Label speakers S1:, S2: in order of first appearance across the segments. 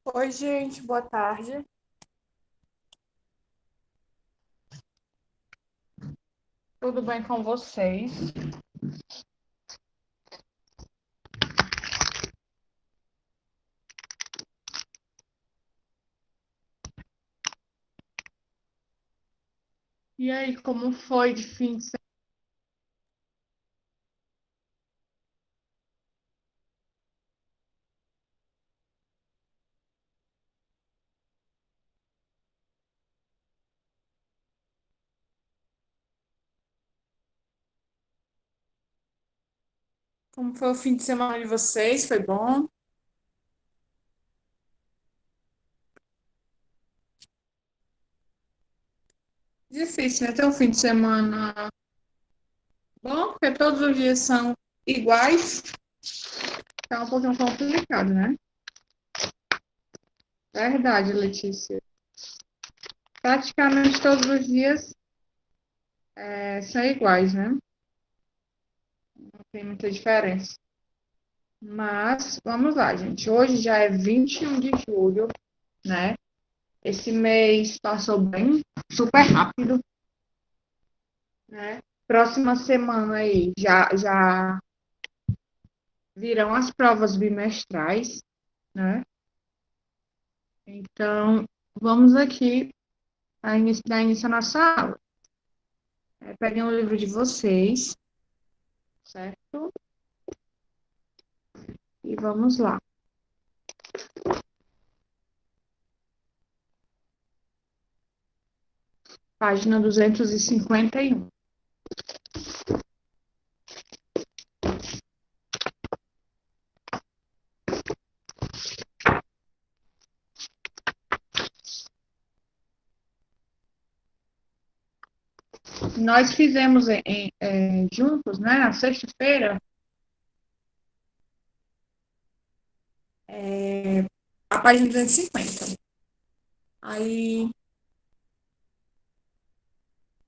S1: Oi, gente, boa tarde. Tudo bem com vocês? E aí, como foi de fim de semana? Como foi o fim de semana de vocês? Foi bom? Difícil, né? Ter um fim de semana bom, porque todos os dias são iguais. Tá um pouquinho complicado, né? Verdade, Letícia. Praticamente todos os dias são iguais, né? Não tem muita diferença. Mas vamos lá, gente. Hoje já é 21 de julho, né? Esse mês passou bem, super rápido, né? Próxima semana aí já virão as provas bimestrais, né? Então, vamos aqui dar início à nossa aula. Peguem o livro de vocês, certo? E vamos lá. Página 251. Nós fizemos juntos, né, na sexta-feira, a página 250. Aí,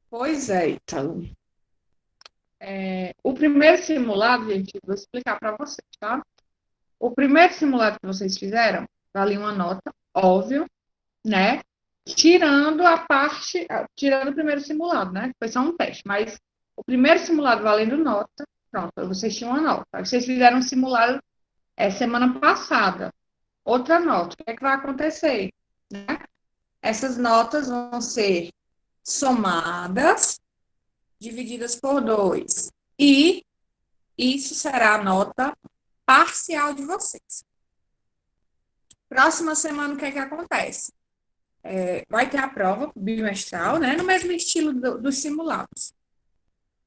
S1: pois é, Ítalo. O primeiro simulado, gente, vou explicar para vocês, tá? O primeiro simulado que vocês fizeram, valia uma nota, óbvio, né? Tirando o primeiro simulado, né? Foi só um teste, mas o primeiro simulado valendo nota, pronto, vocês tinham uma nota. Aí vocês fizeram um simulado semana passada, outra nota. O que é que vai acontecer? Né? Essas notas vão ser somadas, divididas por 2. E isso será a nota parcial de vocês. Próxima semana, o que é que acontece? Vai ter a prova bimestral, né? No mesmo estilo dos simulados.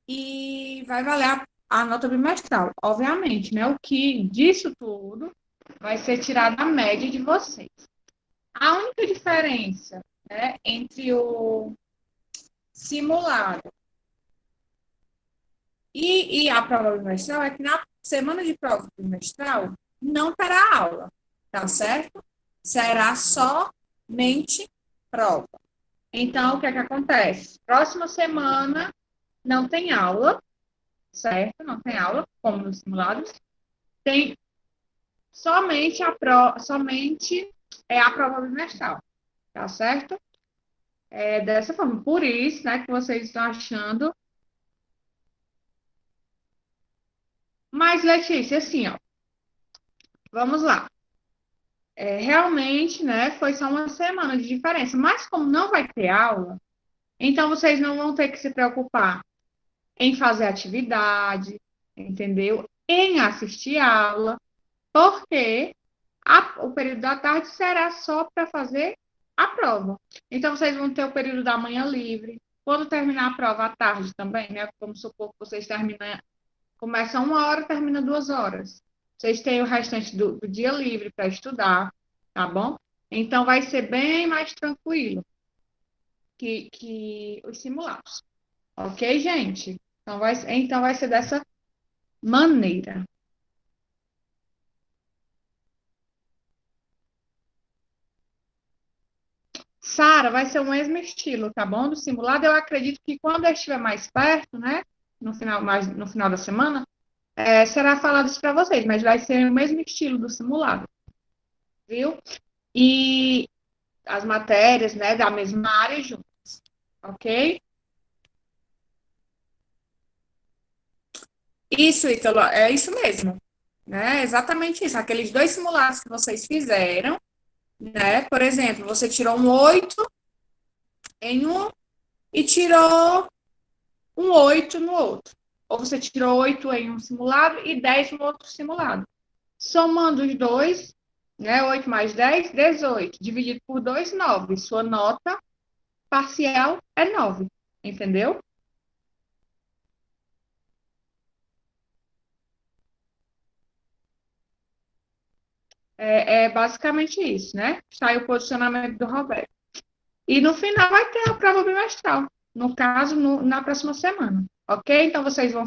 S1: E vai valer a nota bimestral, obviamente, né? O que disso tudo vai ser tirado a média de vocês. A única diferença, né, entre o simulado e a prova bimestral é que na semana de prova bimestral não terá aula, tá certo? Será somente prova. Então, o que é que acontece? Próxima semana não tem aula, certo? Não tem aula, como nos simulados. Tem somente a prova bimestral, tá certo? Dessa forma. Por isso, né, que vocês estão achando. Mas, Letícia, assim, ó, vamos lá. Realmente, né, foi só uma semana de diferença. Mas como não vai ter aula, então vocês não vão ter que se preocupar em fazer atividade, entendeu? Em assistir aula, porque o período da tarde será só para fazer a prova. Então, vocês vão ter o período da manhã livre. Quando terminar a prova à tarde também, né? Vamos supor que vocês começam 1 hora, termina 2 horas. Vocês têm o restante do dia livre para estudar, tá bom? Então, vai ser bem mais tranquilo que os simulados. Ok, gente? Então vai ser dessa maneira. Sara, vai ser o mesmo estilo, tá bom? Do simulado, eu acredito que quando eu estiver mais perto, né? No final da semana, será falado isso para vocês, mas vai ser o mesmo estilo do simulado, viu? e as matérias, né, da mesma área juntas, ok? Isso, Ítalo, é isso mesmo, né? Exatamente isso. Aqueles dois simulados que vocês fizeram, né? Por exemplo, você tirou um 8 em um e tirou um 8 no outro. Ou você tirou 8 em um simulado e 10 no outro simulado. Somando os dois, né? 8 mais 10, 18. Dividido por 2, 9. Sua nota parcial é 9. Entendeu? É basicamente isso, né? Sai o posicionamento do Roberto. E no final vai ter a prova bimestral. No caso, na próxima semana. Ok? Então vocês vão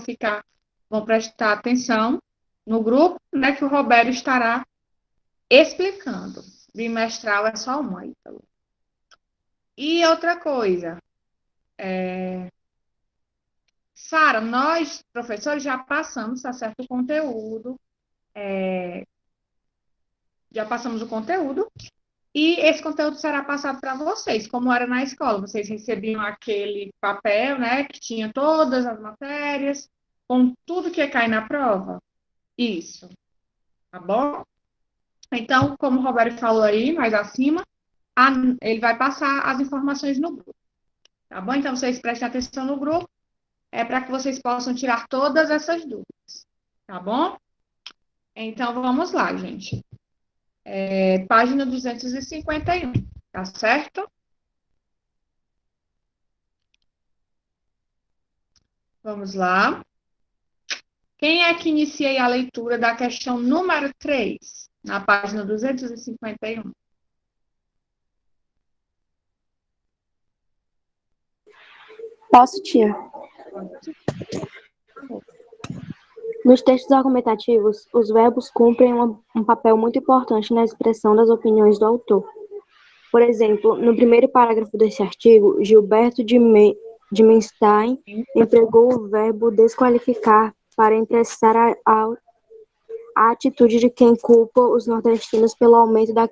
S1: prestar atenção no grupo, né? Que o Roberto estará explicando. Bimestral é só uma, Ítalo. E outra coisa, Sara, nós, professores, já passamos, tá certo, o conteúdo, já passamos o conteúdo, e esse conteúdo será passado para vocês, como era na escola. Vocês recebiam aquele papel, né, que tinha todas as matérias, com tudo que ia cair na prova. Isso, tá bom? Então, como o Roberto falou aí, mais acima, ele vai passar as informações no grupo, tá bom? Então, vocês prestem atenção no grupo, para que vocês possam tirar todas essas dúvidas, tá bom? Então, vamos lá, gente. Página 251, tá certo? Vamos lá. Quem é que inicia aí a leitura da questão número 3, na página 251?
S2: Posso, tia? Nos textos argumentativos, os verbos cumprem um papel muito importante na expressão das opiniões do autor. Por exemplo, no primeiro parágrafo desse artigo, Gilberto de Menstein empregou o verbo desqualificar para emprestar a atitude de quem culpa os nordestinos pelo aumento da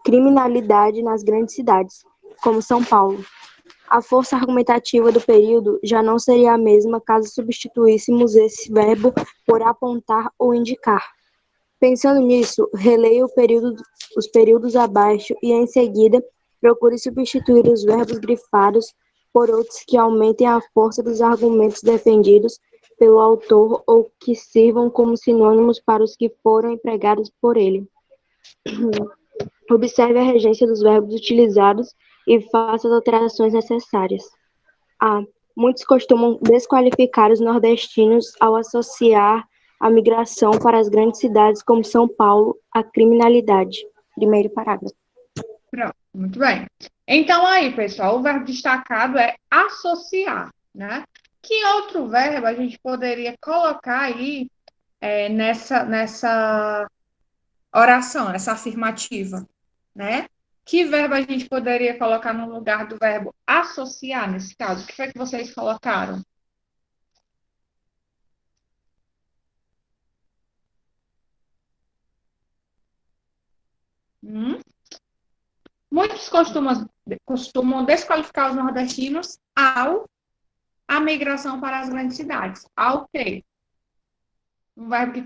S2: criminalidade nas grandes cidades, como São Paulo. A força argumentativa do período já não seria a mesma caso substituíssemos esse verbo por apontar ou indicar. Pensando nisso, releia os períodos abaixo e, em seguida, procure substituir os verbos grifados por outros que aumentem a força dos argumentos defendidos pelo autor ou que sirvam como sinônimos para os que foram empregados por ele. Observe a regência dos verbos utilizados e faça as alterações necessárias. A. Muitos costumam desqualificar os nordestinos ao associar a migração para as grandes cidades como São Paulo à criminalidade. Primeiro parágrafo.
S1: Pronto, muito bem. Então, aí, pessoal, o verbo destacado é associar, né? Que outro verbo a gente poderia colocar aí nessa oração, nessa afirmativa, né? Que verbo a gente poderia colocar no lugar do verbo associar, nesse caso? O que foi que vocês colocaram? Muitos costumam desqualificar os nordestinos à migração para as grandes cidades. Ao quê? Um verbo que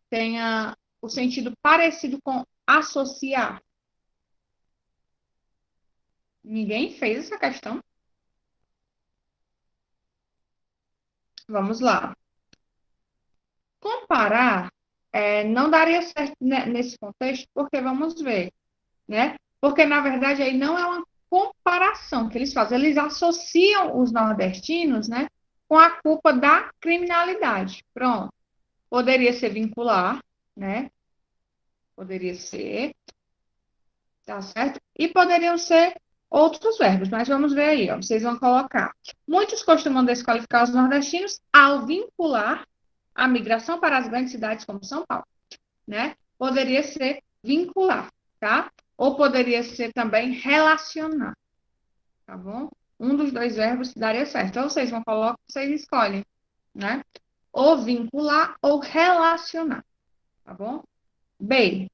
S1: tenha o sentido parecido com associar. Ninguém fez essa questão? Vamos lá. Comparar não daria certo nesse contexto, porque vamos ver, né? Porque, na verdade, aí não é uma comparação que eles fazem. Eles associam os nordestinos, né, com a culpa da criminalidade. Pronto. Poderia ser vincular, né? Poderia ser, tá certo? E poderiam ser outros verbos, mas vamos ver aí, ó. Vocês vão colocar. Muitos costumam desqualificar os nordestinos ao vincular a migração para as grandes cidades como São Paulo, né? Poderia ser vincular, tá? Ou poderia ser também relacionar, tá bom? Um dos dois verbos daria certo. Ou vocês vão colocar, vocês escolhem, né? Ou vincular ou relacionar, tá bom? B.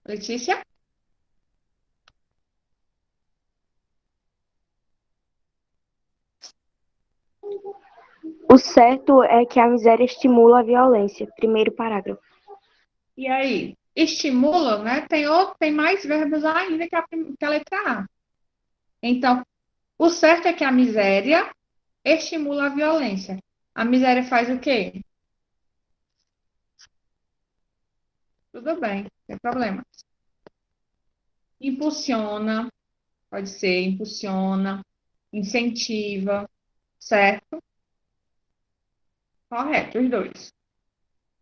S1: Letícia?
S2: O certo é que a miséria estimula a violência. Primeiro parágrafo.
S1: E aí? Estimula, né? Tem mais verbos ainda que a letra A. Então, o certo é que a miséria estimula a violência. A miséria faz o quê? Tudo bem, sem problema. Impulsiona, pode ser impulsiona, incentiva, certo? Correto, os dois.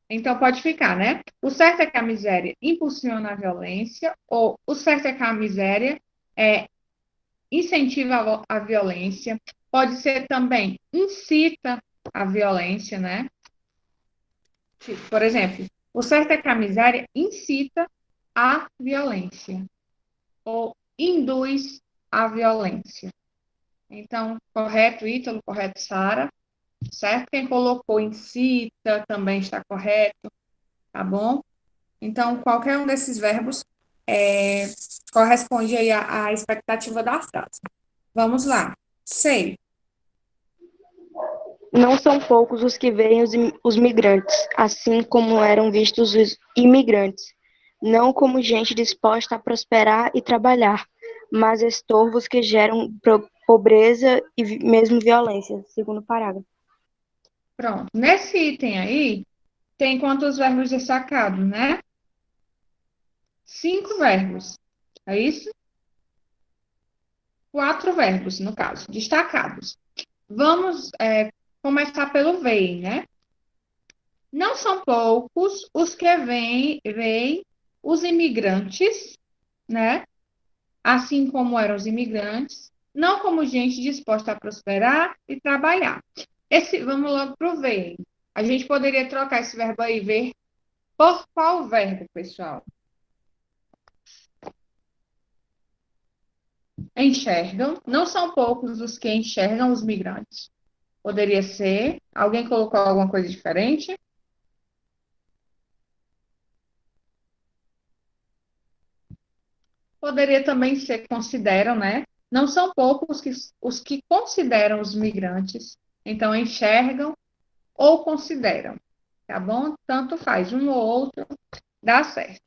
S1: Então pode ficar, né? O certo é que a miséria impulsiona a violência, ou o certo é que a miséria incentiva a violência. Pode ser também incita a violência, né? Por exemplo, o certo é que a miséria incita a violência ou induz a violência. Então, correto, Ítalo, correto, Sara, certo? Quem colocou incita também está correto, tá bom? Então, qualquer um desses verbos corresponde aí à expectativa da frase. Vamos lá. Sei.
S2: Não são poucos os que veem os migrantes, assim como eram vistos os imigrantes, não como gente disposta a prosperar e trabalhar, mas estorvos que geram pobreza e mesmo violência. Segundo parágrafo.
S1: Pronto. Nesse item aí, tem quantos verbos destacados, né? 5 verbos. É isso? 4 verbos, no caso, destacados. Vamos começar pelo veem, né? Não são poucos os que veem os imigrantes, né? Assim como eram os imigrantes, não como gente disposta a prosperar e trabalhar. Vamos logo para o veem. A gente poderia trocar esse verbo aí, ver, por qual verbo, pessoal? Enxergam. Não são poucos os que enxergam os migrantes. Poderia ser. Alguém colocou alguma coisa diferente? Poderia também ser consideram, né? Não são poucos os que consideram os migrantes. Então, enxergam ou consideram. Tá bom? Tanto faz. Um ou outro dá certo.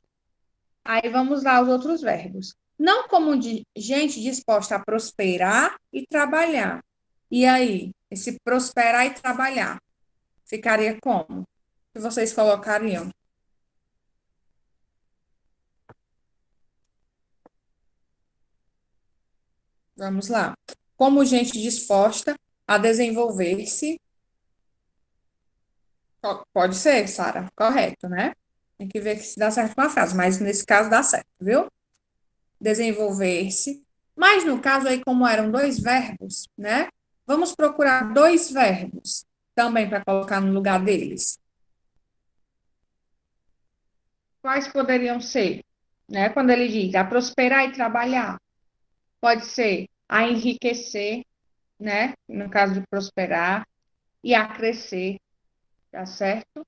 S1: Aí vamos lá aos outros verbos. Não como de gente disposta a prosperar e trabalhar. E aí, esse prosperar e trabalhar ficaria como? O que vocês colocariam? Vamos lá. Como gente disposta a desenvolver-se. Pode ser, Sara, correto, né? Tem que ver se dá certo com a frase, mas nesse caso dá certo, viu? Desenvolver-se. Mas no caso aí, como eram dois verbos, né? Vamos procurar dois verbos também para colocar no lugar deles. Quais poderiam ser? Né? Quando ele diz a prosperar e trabalhar, pode ser a enriquecer, né? No caso de prosperar, e a crescer, tá certo?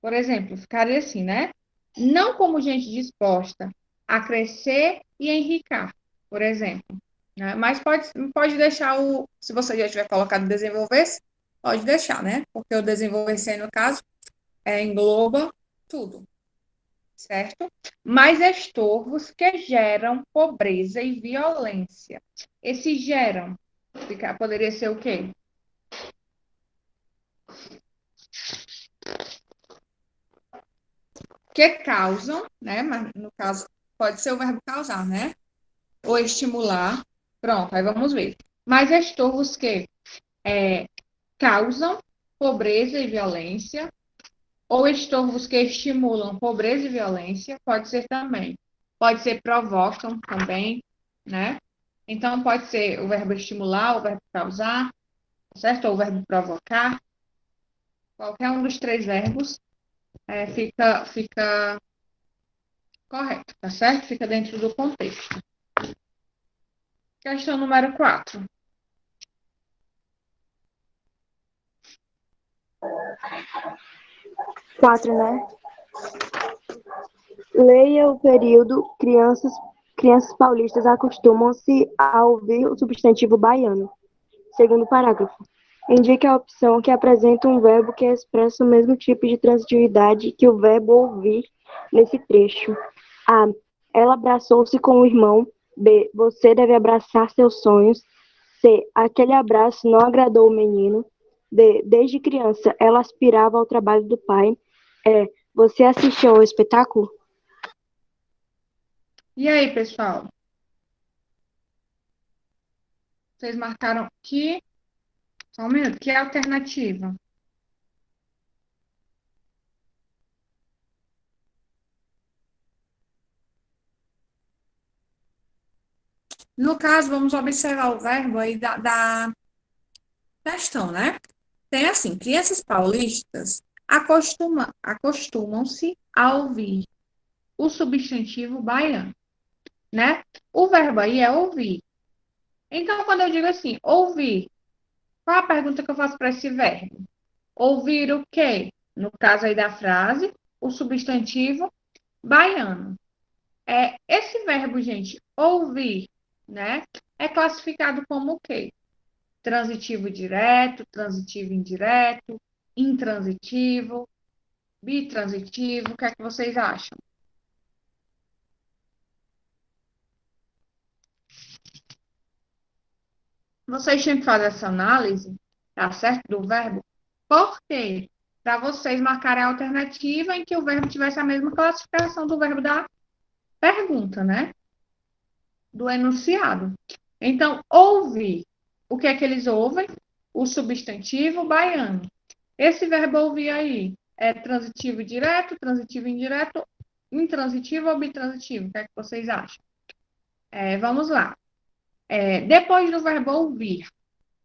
S1: Por exemplo, ficaria assim, né? Não como gente disposta a crescer e enricar, por exemplo. Né? Mas pode deixar se você já tiver colocado desenvolver-se, pode deixar, né? Porque o desenvolver-se aí, no caso, engloba tudo, certo? Mas estorvos que geram pobreza e violência. Esse geram, poderia ser o quê? Que causam, né? Mas no caso, pode ser o verbo causar, né? Ou estimular. Pronto, aí vamos ver. Mas estorvos que causam pobreza e violência, ou estorvos que estimulam pobreza e violência, pode ser também. Pode ser provocam também, né? Então, pode ser o verbo estimular, o verbo causar, certo? Ou o verbo provocar. Qualquer um dos três verbos fica correto, tá certo? Fica dentro do contexto. Questão número 4.
S2: Quatro, né? Leia o período. Crianças paulistas acostumam-se a ouvir o substantivo baiano. Segundo parágrafo. Indique a opção que apresenta um verbo que expressa o mesmo tipo de transitividade que o verbo ouvir nesse trecho. A. Ela abraçou-se com o irmão. B. Você deve abraçar seus sonhos. C. Aquele abraço não agradou o menino. D. Desde criança, ela aspirava ao trabalho do pai. E. Você assistiu ao espetáculo?
S1: E aí, pessoal? Vocês marcaram que... Só um minuto. Que alternativa? No caso, vamos observar o verbo aí da questão, né? Tem assim, crianças paulistas acostumam-se a ouvir o substantivo baiano, né? O verbo aí é ouvir. Então, quando eu digo assim, ouvir, qual a pergunta que eu faço para esse verbo? Ouvir o quê? No caso aí da frase, o substantivo baiano. Esse verbo, gente, ouvir, né? É classificado como o quê? Transitivo direto, transitivo indireto, intransitivo, bitransitivo. O que é que vocês acham? Vocês têm que fazer essa análise, tá certo? Do verbo. Por quê? Para vocês marcarem a alternativa em que o verbo tivesse a mesma classificação do verbo da pergunta, né? Do enunciado. Então, ouvir. O que é que eles ouvem? O substantivo baiano. Esse verbo ouvir aí é transitivo direto, transitivo indireto, intransitivo ou bitransitivo? O que é que vocês acham? Vamos lá. Depois do verbo ouvir,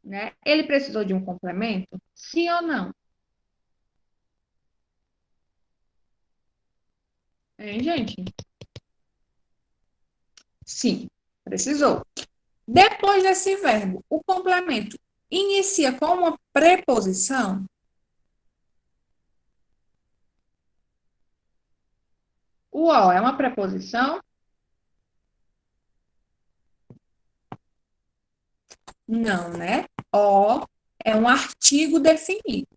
S1: né? Ele precisou de um complemento? Sim ou não? Hein, gente? Sim, precisou. Depois desse verbo, o complemento inicia com uma preposição? O O é uma preposição? Não, né? O é um artigo definido.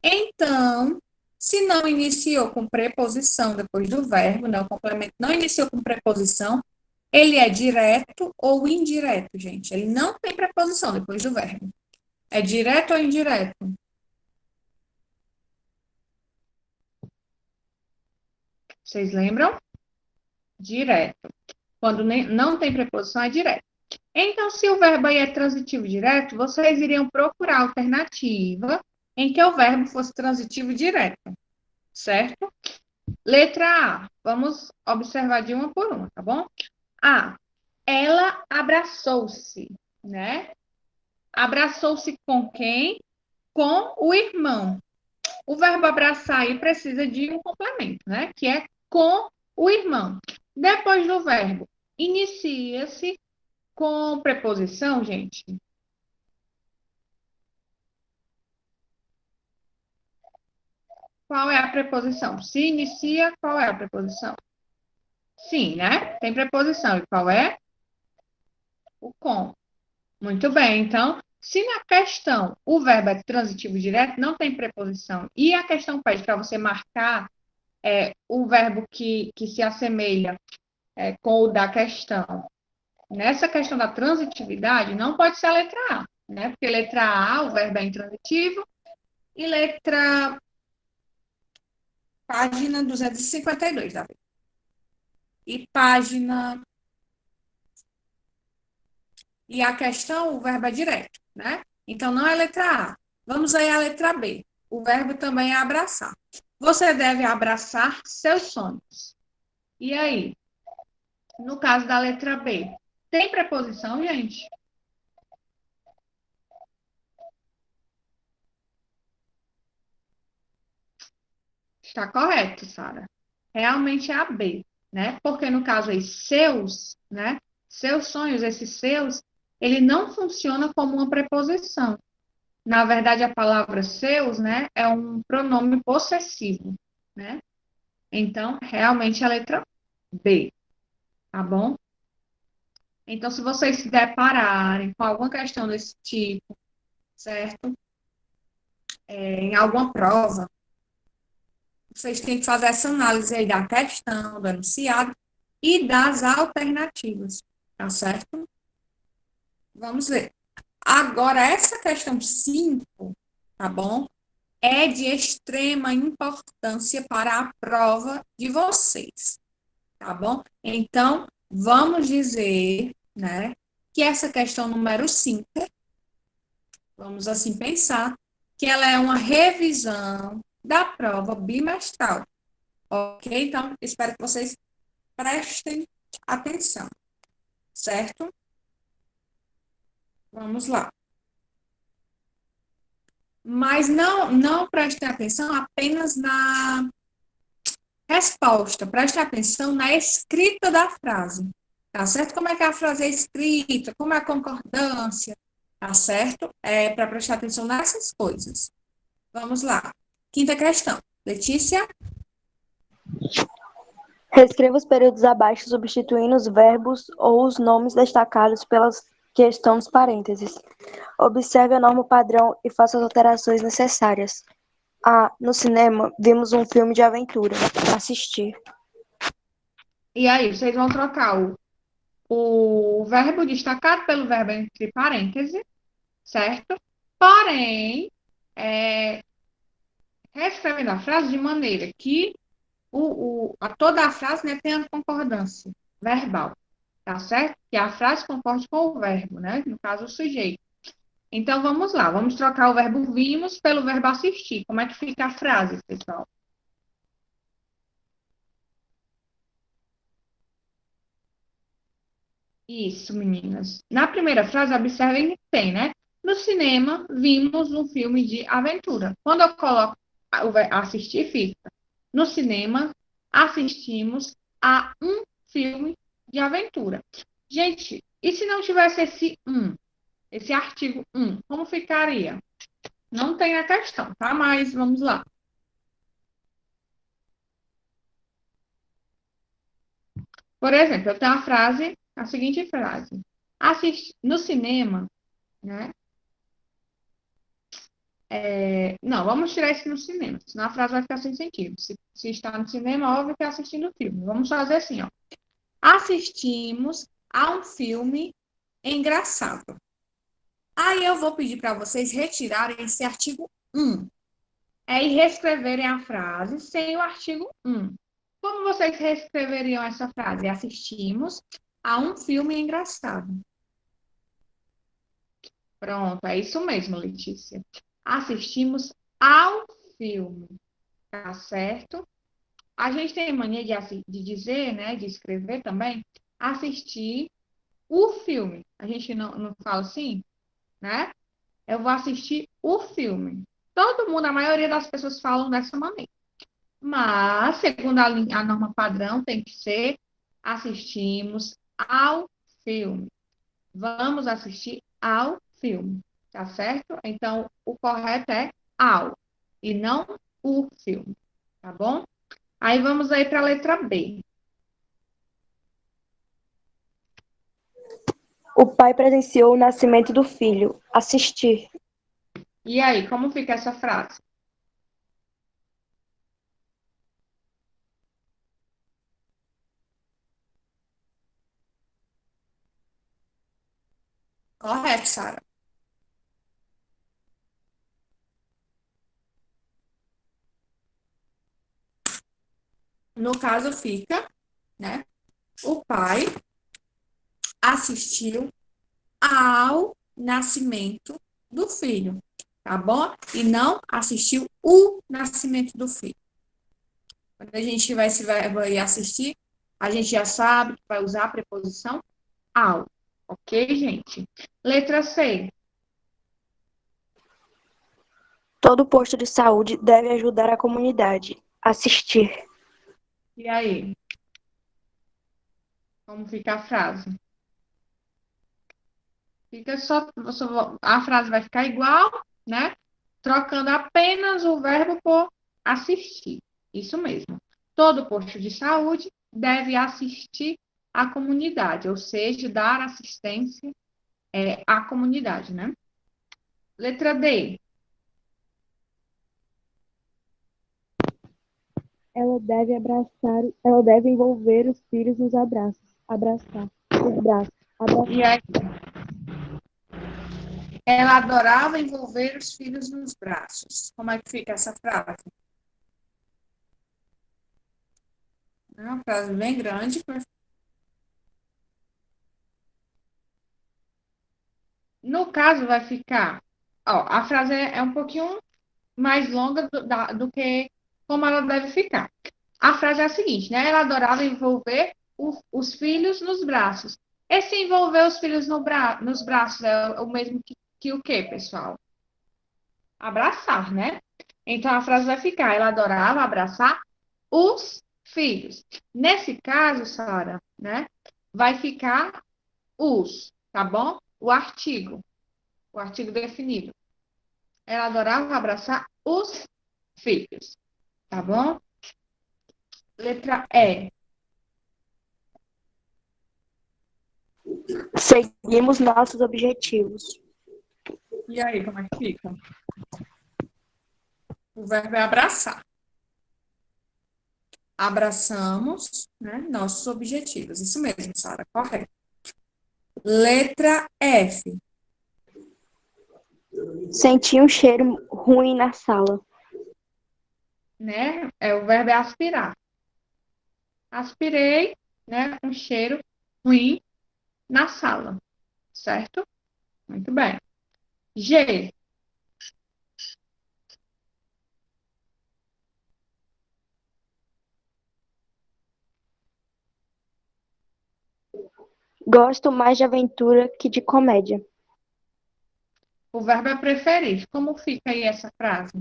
S1: Então, se não iniciou com preposição depois do verbo, né, o complemento não iniciou com preposição, ele é direto ou indireto, gente. Ele não tem preposição depois do verbo. É direto ou indireto? Vocês lembram? Direto. Quando não tem preposição, é direto. Então, se o verbo aí é transitivo direto, vocês iriam procurar a alternativa em que o verbo fosse transitivo direto, certo? Letra A. Vamos observar de uma por uma, tá bom? A. Ela abraçou-se, né? Abraçou-se com quem? Com o irmão. O verbo abraçar aí precisa de um complemento, né? Que é com o irmão. Depois do verbo, inicia-se com preposição, gente. Qual é a preposição? Se inicia, qual é a preposição? Sim, né? Tem preposição. E qual é? O com. Muito bem. Então, se na questão o verbo é transitivo direto, não tem preposição, e a questão pede para você marcar o verbo que se assemelha com o da questão. Nessa questão da transitividade, não pode ser a letra A, né? Porque letra A, o verbo é intransitivo, e letra página 252, Davi. E página. E a questão, o verbo é direto, né? Então, não é letra A. Vamos aí à letra B. O verbo também é abraçar. Você deve abraçar seus sonhos. E aí? No caso da letra B, tem preposição, gente? Está correto, Sara. Realmente é a B, né? Porque no caso aí, seus, né? Seus sonhos, esses seus, ele não funciona como uma preposição. Na verdade, a palavra seus, né, é um pronome possessivo, né? Então, realmente a letra B, tá bom? Então, se vocês se depararem com alguma questão desse tipo, certo? Em alguma prova, vocês têm que fazer essa análise aí da questão, do enunciado e das alternativas, tá certo? Vamos ver. Agora, essa questão 5, tá bom? É de extrema importância para a prova de vocês, tá bom? Então, vamos dizer, né, que essa questão número 5, vamos assim pensar, que ela é uma revisão da prova bimestral, ok? Então, espero que vocês prestem atenção, certo? Vamos lá. Mas não prestem atenção apenas na resposta, prestem atenção na escrita da frase, tá certo? Como é que a frase é escrita, como é a concordância, tá certo? É para prestar atenção nessas coisas. Vamos lá. Quinta questão. Letícia?
S2: Reescreva os períodos abaixo, substituindo os verbos ou os nomes destacados pelas questões parênteses. Observe a norma padrão e faça as alterações necessárias. A. No cinema, vimos um filme de aventura. Assistir.
S1: E aí, vocês vão trocar o verbo destacado pelo verbo entre parênteses, certo? Porém, reescrevendo a frase de maneira que toda a frase, né, tenha concordância verbal, tá certo? Que a frase concorde com o verbo, né? No caso, o sujeito. Então, vamos lá. Vamos trocar o verbo vimos pelo verbo assistir. Como é que fica a frase, pessoal? Isso, meninas. Na primeira frase, observem que tem, né? No cinema, vimos um filme de aventura. Quando eu coloco assistir, fica. No cinema, assistimos a um filme de aventura. Gente, e se não tivesse esse artigo como ficaria? Não tem a questão, tá? Mas vamos lá. Por exemplo, eu tenho a seguinte frase. No cinema, né? Não, vamos tirar isso no cinema, senão a frase vai ficar sem sentido. Se está no cinema, óbvio que é assistindo o filme. Vamos fazer assim, ó. Assistimos a um filme engraçado. Aí eu vou pedir para vocês retirarem esse artigo e reescreverem a frase sem o artigo Como vocês reescreveriam essa frase? Assistimos a um filme engraçado. Pronto, é isso mesmo, Letícia. Assistimos ao filme, tá certo? A gente tem mania de dizer, né, de escrever também, assistir o filme. A gente não fala assim, né? Eu vou assistir o filme. Todo mundo, a maioria das pessoas falam dessa maneira. Mas, segundo a norma padrão, tem que ser assistimos ao filme. Vamos assistir ao filme, tá certo? Então, o correto é ao e não o filme, tá bom? Aí vamos aí para a letra B.
S2: O pai presenciou o nascimento do filho. Assistir.
S1: E aí, como fica essa frase? Correto, Sara. No caso, fica, né? O pai assistiu ao nascimento do filho, tá bom? E não assistiu o nascimento do filho. Quando a gente tiver esse verbo aí assistir, a gente já sabe que vai usar a preposição ao. Ok, gente? Letra C.
S2: Todo posto de saúde deve ajudar a comunidade. Assistir.
S1: E aí? Como fica a frase? Fica a frase vai ficar igual, né? Trocando apenas o verbo por assistir. Isso mesmo. Todo posto de saúde deve assistir à comunidade, ou seja, dar assistência à comunidade, né? Letra D.
S2: Ela deve envolver os filhos nos abraços, abraçar, os braços,
S1: E
S2: abraçar.
S1: aí, ela adorava envolver os filhos nos braços. Como é que fica essa frase? É uma frase bem grande. No caso, vai ficar. Ó, a frase é um pouquinho mais longa do que como ela deve ficar. A frase é a seguinte, né? Ela adorava envolver os filhos nos braços. Esse envolver os filhos nos braços é o mesmo que o quê, pessoal? Abraçar, né? Então a frase vai ficar: ela adorava abraçar os filhos. Nesse caso, Sara, né? Vai ficar os, tá bom? O artigo definido. Ela adorava abraçar os filhos, tá bom? Letra E.
S2: Seguimos nossos objetivos.
S1: E aí, como é que fica? O verbo é abraçar. Abraçamos, né, nossos objetivos. Isso mesmo, Sara, correto. Letra F.
S2: Senti um cheiro ruim na sala.
S1: Né? O verbo é aspirar. Aspirei, né, um cheiro ruim na sala, certo? Muito bem. G.
S2: Gosto mais de aventura que de comédia.
S1: O verbo é preferir. Como fica aí essa frase?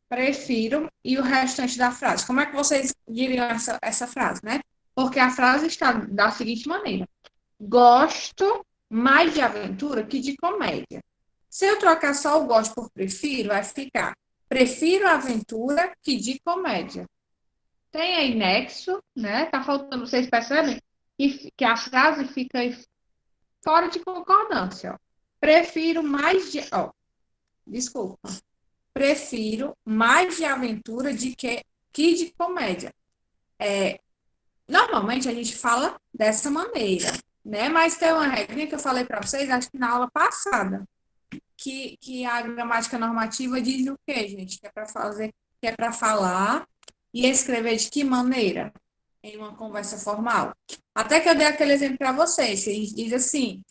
S1: Prefiro e o restante da frase. Como é que vocês diriam essa frase, né? Porque a frase está da seguinte maneira: gosto mais de aventura que de comédia. Se eu trocar só o gosto por prefiro, vai ficar prefiro aventura que de comédia. Tem aí nexo, né? Tá faltando, vocês percebem? Que a frase fica fora de concordância. Ó. Prefiro mais de. Ó, desculpa. Prefiro mais de aventura que de comédia. Normalmente a gente fala dessa maneira, né? Mas tem uma regra que eu falei para vocês, acho que na aula passada, que a gramática normativa diz o quê, gente? Que é para falar e escrever de que maneira? Em uma conversa formal. Até que eu dei aquele exemplo para vocês, que a gente diz assim,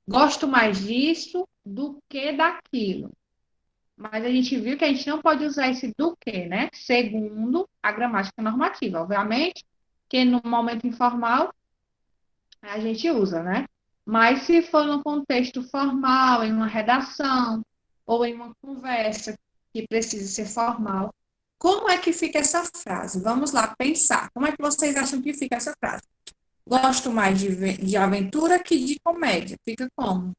S1: gosto mais disso do que daquilo. Mas a gente viu que a gente não pode usar esse do que, né? Segundo a gramática normativa. Obviamente que no momento informal a gente usa, né? Mas se for no contexto formal, em uma redação ou em uma conversa que precisa ser formal, como é que fica essa frase? Vamos lá pensar. Como é que vocês acham que fica essa frase? Gosto mais de aventura que de comédia. Fica como?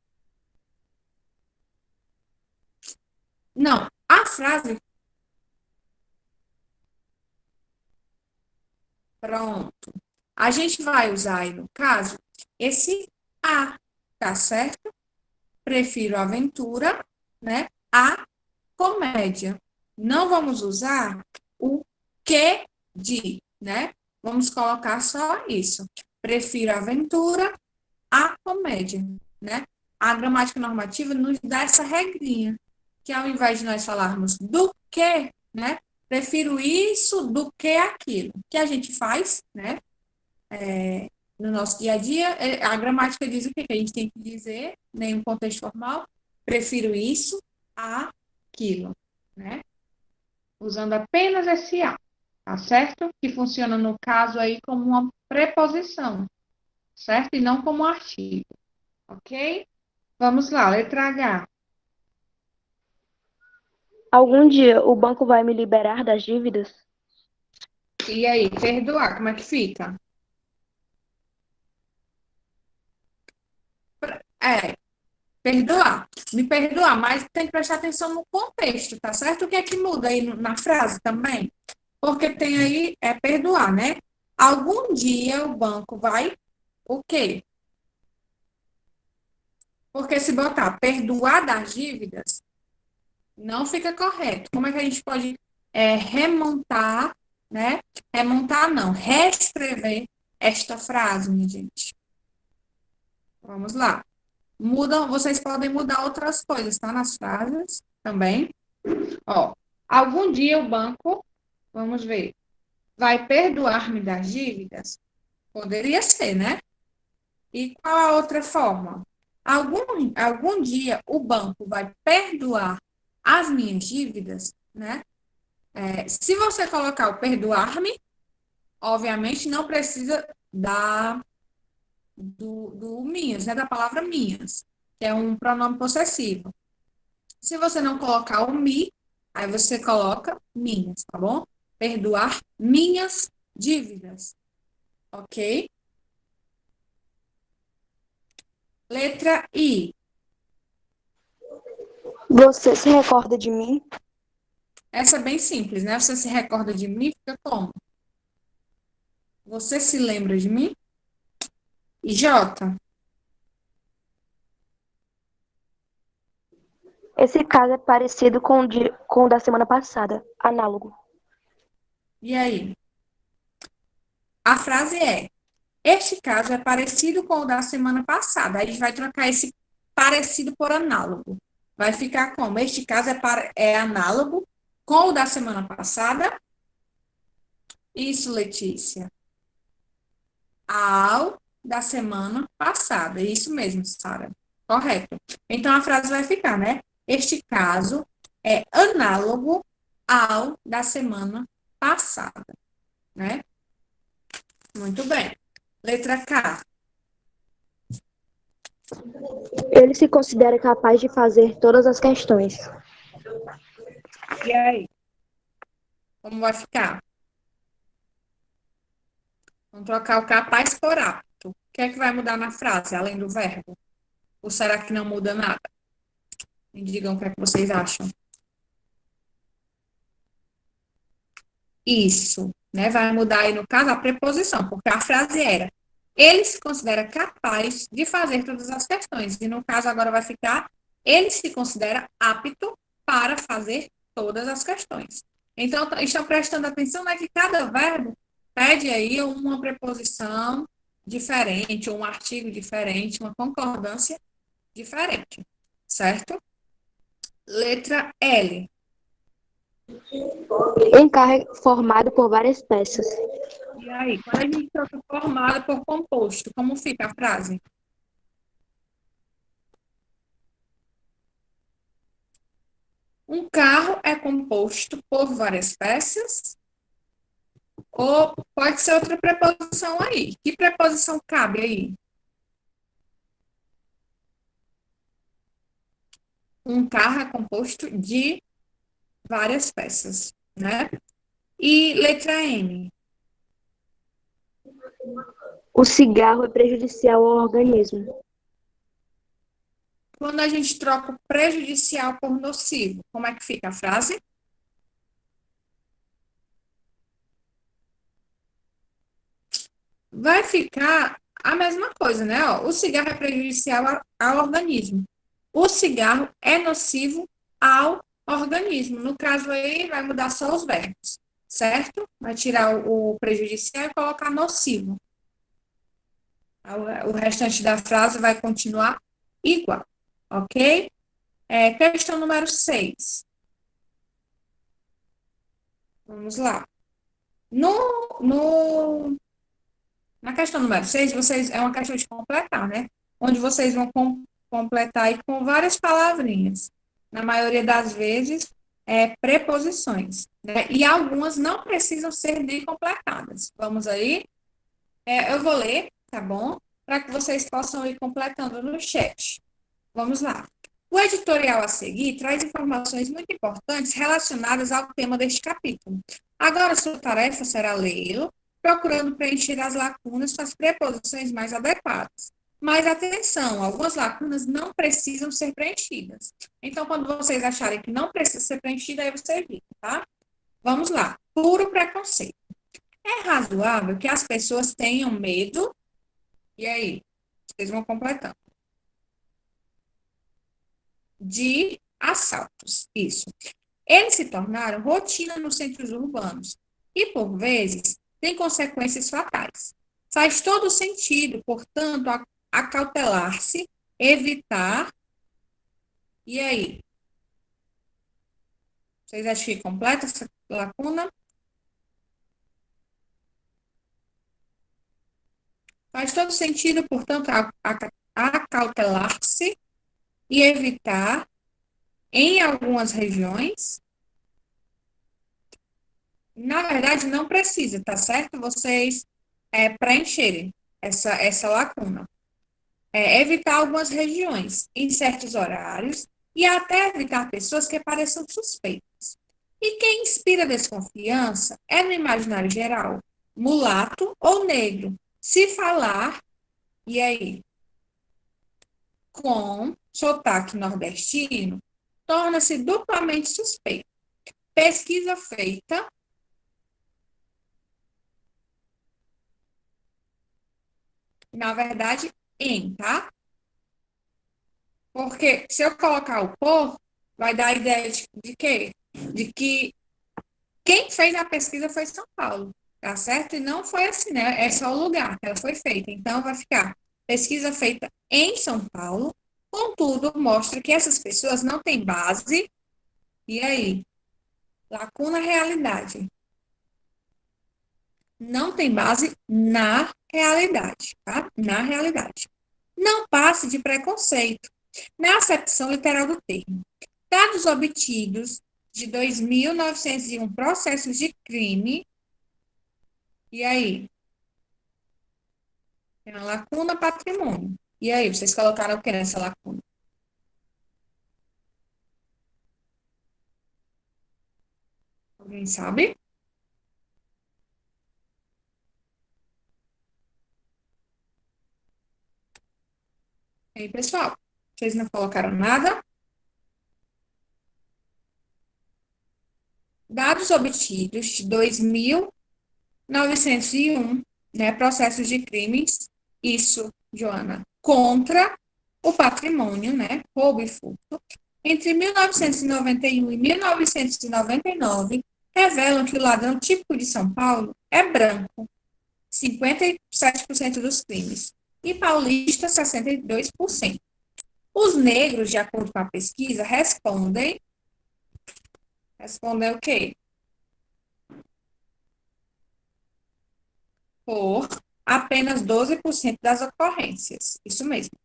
S1: Não, a frase. Pronto. A gente vai usar aí, no caso, esse a, tá certo? Prefiro aventura, né? A comédia. Não vamos usar o que de, né? Vamos colocar só isso. Prefiro aventura a comédia, né? A gramática normativa nos dá essa regrinha, que ao invés de nós falarmos do que, né? Prefiro isso do que aquilo. Que a gente faz, né? No nosso dia a dia, a gramática diz o que a gente tem que dizer, em um contexto formal, prefiro isso a aquilo, né? Usando apenas esse a, tá certo? Que funciona no caso aí como uma preposição, certo? E não como um artigo, ok? Vamos lá, letra H.
S2: Algum dia o banco vai me liberar das dívidas?
S1: E aí, perdoar, como é que fica? Perdoar. Me perdoar, mas tem que prestar atenção no contexto, tá certo? O que é que muda aí na frase também? Porque tem aí, perdoar, né? Algum dia o banco vai o quê? Porque se botar perdoar das dívidas, não fica correto. Como é que a gente pode remontar, né? Remontar não, reescrever esta frase, minha gente. Vamos lá. Mudam, vocês podem mudar outras coisas, tá? Nas frases também. Ó, algum dia o banco, vamos ver, vai perdoar-me das dívidas? Poderia ser, né? E qual a outra forma? Algum dia o banco vai perdoar as minhas dívidas, né? Se você colocar o perdoar-me, obviamente não precisa do minhas, né? Da palavra minhas, que é um pronome possessivo. Se você não colocar o me, aí você coloca minhas, tá bom? Perdoar minhas dívidas, ok? Letra I.
S2: Você se recorda de mim?
S1: Essa é bem simples, né? Você se recorda de mim? Fica como? Você se lembra de mim? E J.
S2: Esse caso é parecido com o da semana passada. Análogo.
S1: E aí? A frase é: este caso é parecido com o da semana passada. Aí a gente vai trocar esse parecido por análogo. Vai ficar como? Este caso é análogo com o da semana passada? Isso, Letícia. Ao da semana passada. Isso mesmo, Sara. Correto. Então a frase vai ficar, né? Este caso é análogo ao da semana passada, né? Muito bem. Letra K.
S2: Ele se considera capaz de fazer todas as questões.
S1: E aí? Como vai ficar? Vamos trocar o capaz por apto. O que é que vai mudar na frase, além do verbo? Ou será que não muda nada? Me digam o que é que vocês acham. Isso, né? Vai mudar aí, no caso, a preposição, porque a frase era: ele se considera capaz de fazer todas as questões. E no caso, agora vai ficar: ele se considera apto para fazer todas as questões. Então, estão prestando atenção, né, que cada verbo pede aí uma preposição diferente, um artigo diferente, uma concordância diferente, certo? Letra L.
S2: Encargo formado por várias peças.
S1: E aí, quando a gente troca formado por composto, como fica a frase? Um carro é composto por várias peças, ou pode ser outra preposição aí. Que preposição cabe aí? Um carro é composto de várias peças, né? E letra M.
S2: O cigarro é prejudicial ao organismo.
S1: Quando a gente troca o prejudicial por nocivo, como é que fica a frase? Vai ficar a mesma coisa, né? Ó, o cigarro é prejudicial ao organismo. O cigarro é nocivo ao organismo. No caso aí, vai mudar só os verbos, certo? Vai tirar o prejudicial e colocar nocivo. O restante da frase vai continuar igual, ok? Questão número 6. Vamos lá. Na questão número 6, é uma questão de completar, né? Onde vocês vão completar aí com várias palavrinhas. Na maioria das vezes, preposições, né? E algumas não precisam ser nem completadas. Vamos aí? Eu vou ler, tá bom? Para que vocês possam ir completando no chat. Vamos lá. O editorial a seguir traz informações muito importantes relacionadas ao tema deste capítulo. Agora, sua tarefa será lê-lo, procurando preencher as lacunas com as preposições mais adequadas. Mas atenção, algumas lacunas não precisam ser preenchidas. Então, quando vocês acharem que não precisa ser preenchida, aí você evita, tá? Vamos lá. Puro preconceito. É razoável que as pessoas tenham medo. E aí? Vocês vão completando. De assaltos. Isso. Eles se tornaram rotina nos centros urbanos e, por vezes, têm consequências fatais. Faz todo sentido, portanto, acautelar-se, evitar. E aí? Vocês acham que completa essa lacuna? Faz todo sentido, portanto, acautelar-se e evitar, em algumas regiões. Na verdade, não precisa, tá certo? Vocês preencherem essa lacuna. Evitar algumas regiões em certos horários e até evitar pessoas que pareçam suspeitas. E quem inspira desconfiança é no imaginário geral, mulato ou negro. Se falar, e aí, com sotaque nordestino, torna-se duplamente suspeito. Pesquisa feita, na verdade, tá? Porque se eu colocar o por, vai dar a ideia de quê? De que quem fez a pesquisa foi São Paulo, tá certo? E não foi assim, né? É só o lugar que ela foi feita. Então, vai ficar pesquisa feita em São Paulo, contudo, mostra que essas pessoas não têm base. E aí? Lacuna realidade. Não tem base na realidade, tá? Na realidade. Não passe de preconceito, na acepção literal do termo. Dados obtidos de 2.901 processos de crime. E aí? Tem uma lacuna patrimônio. E aí, vocês colocaram o que nessa lacuna? Alguém sabe? E aí, pessoal? Vocês não colocaram nada? Dados obtidos de 2.901, né, processos de crimes, isso, Joana, contra o patrimônio, né, roubo e furto, entre 1991 e 1999, revelam que o ladrão típico de São Paulo é branco, 57% dos crimes, e paulista, 62%. Os negros, de acordo com a pesquisa, respondem o quê? Por apenas 12% das ocorrências. Isso mesmo.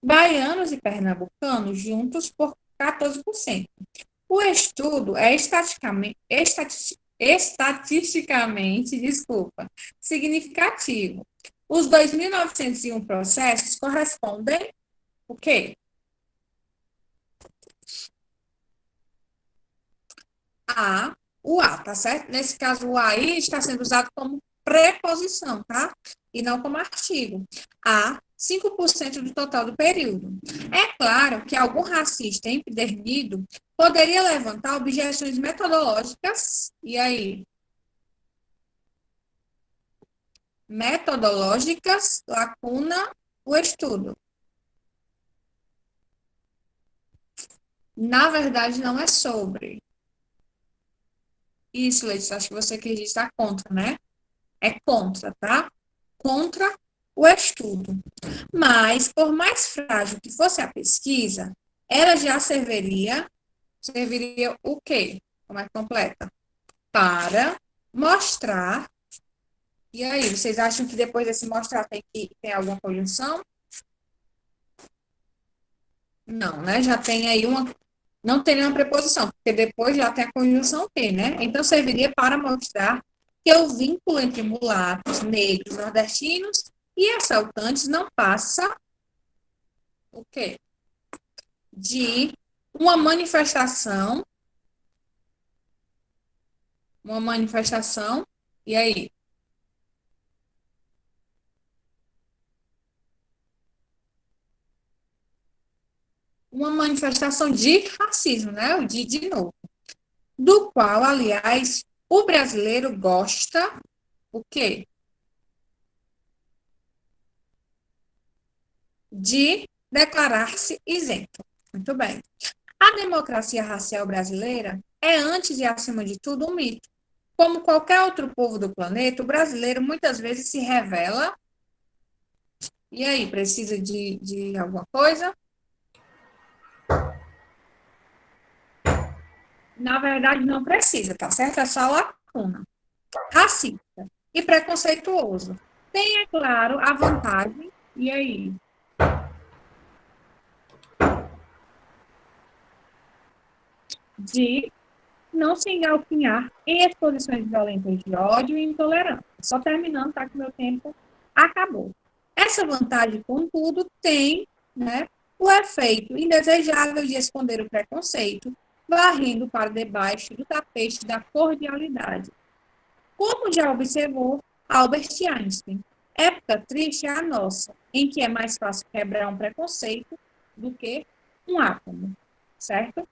S1: Baianos e pernambucanos juntos por 14%. O estudo é estatisticamente, desculpa, significativo. Os 2.901 processos correspondem o quê? A, o A, tá certo? Nesse caso, o aí está sendo usado como preposição, tá? E não como artigo. A, 5% do total do período. É claro que algum racista empedernido poderia levantar objeções metodológicas, e aí? Metodológicas, lacuna, o estudo. Na verdade, não é sobre. Isso, Letícia, acho que você quis estar contra, né? É contra, tá? Contra o estudo. Mas, por mais frágil que fosse a pesquisa, ela já serviria o quê? Como é que completa? Para mostrar. E aí, vocês acham que depois desse mostrar tem alguma conjunção? Não, né? Já tem aí uma. Não tem nenhuma preposição, porque depois já tem a conjunção T, né? Então, serviria para mostrar que o vínculo entre mulatos, negros, nordestinos e assaltantes não passa o quê? De uma manifestação, e aí? Uma manifestação de racismo, né? O de novo. Do qual, aliás, O brasileiro gosta o quê? De declarar-se isento. Muito bem. A democracia racial brasileira é, antes e acima de tudo, um mito. Como qualquer outro povo do planeta, o brasileiro muitas vezes se revela. E aí, precisa de alguma coisa? Na verdade, não precisa, tá certo? É só lacuna. Racista e preconceituoso. Tem, é claro, a vantagem. E aí? De não se engalfinhar em exposições violentas de ódio e intolerância. Só terminando, tá? Que meu tempo acabou. Essa vantagem, contudo, tem, né, o efeito indesejável de esconder o preconceito, varrendo para debaixo do tapete da cordialidade. Como já observou Albert Einstein, época triste é a nossa, em que é mais fácil quebrar um preconceito do que um átomo, certo?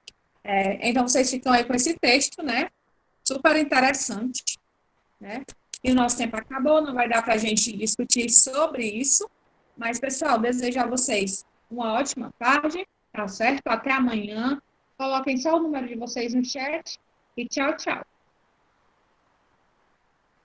S1: Então, vocês ficam aí com esse texto, né? Super interessante, né? E o nosso tempo acabou, não vai dar para a gente discutir sobre isso. Mas, pessoal, desejo a vocês uma ótima tarde, tá certo? Até amanhã. Coloquem só o número de vocês no chat e tchau, tchau.